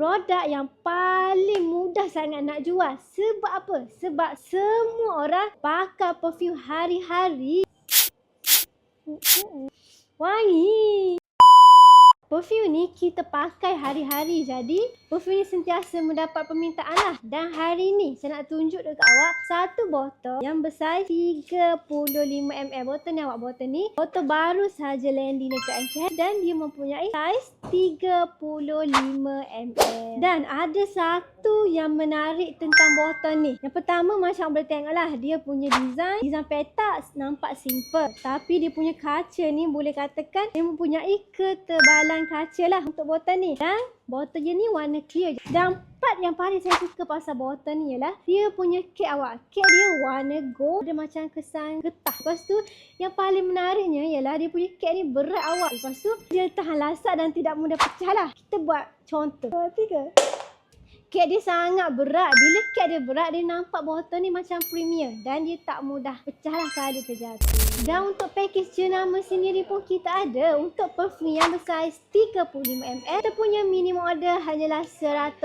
produk yang paling mudah sangat nak jual. Sebab apa? Sebab semua orang pakai perfume hari-hari. Wangi. Perfume ni kita pakai hari-hari. Jadi, perfume ni sentiasa mendapat permintaan lah. Dan hari ni, saya nak tunjuk dekat awak satu botol yang bersaiz 35ml. Botol ni awak, botol ni. Botol baru sahaja landing dekat NKH. Dan dia mempunyai saiz 35ml. Dan ada satu yang menarik tentang botol ni. Yang pertama, macam boleh tengok lah. Dia punya design petak nampak simple. Tapi dia punya kaca ni boleh katakan dia mempunyai ketebalan kaca lah untuk botol ni. Dan botol dia ni warna clear. Dan part yang paling saya suka pasal botol ni ialah dia punya kek awak. Kek dia warna gold. Dia macam kesan getah. Lepas tu yang paling menariknya ialah dia punya kek ni berat awak. Lepas tu dia tahan lasak dan tidak mudah pecah lah. Kita buat contoh. 2, 3. Kek dia sangat berat. Bila kek dia berat, dia nampak botol ni macam premium. Dan dia tak mudah pecah lah kalau dia terjatuh. Dan untuk package jenama sendiri pun kita ada. Untuk perfume yang bersaiz 35ml, kita punya minimum order hanyalah 150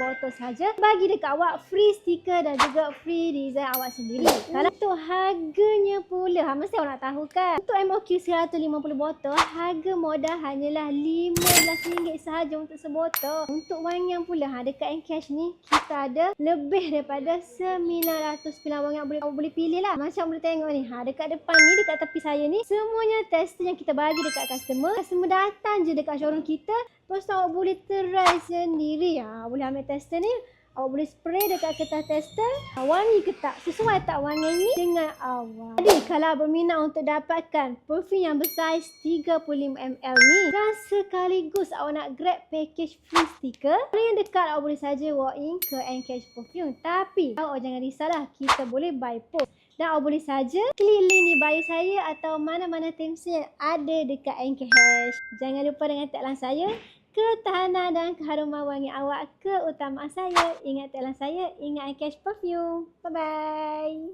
botol saja. Bagi dekat awak free stiker dan juga free design awak sendiri. Kalau untuk harganya pula, mesti awak nak tahu kan. Untuk MOQ 150 botol, harga modal hanyalah RM15 sahaja untuk sebotol. Untuk wangian pula, dekat Encash ni kita ada lebih daripada 900 pilihan wangian awak boleh pilih lah. Macam boleh tengok ni, dekat depan ni, dekat tepi saya ni, semuanya tester yang kita bagi dekat customer. Customer datang je dekat showroom kita, terus awak boleh try sendiri. Boleh ambil tester ni, awak boleh spray dekat kertas tester. Wangi ke tak? Sesuai tak wangi ni dengan awak? Jadi kalau berminat untuk dapatkan perfume yang bersaiz 35ml ni dan sekaligus awak nak grab package free stiker, paling dekat awak boleh saja walk in ke Encash Perfume. Tapi awak jangan risaulah, kita boleh by post. Dan awak boleh saja klik link di bio saya atau mana-mana terms yang ada dekat Encash. Jangan lupa dengan tagline saya, ketahanan dan keharuman wangi awak keutamaan saya. Ingat tagline saya, ingat Encash Perfume. Bye-bye.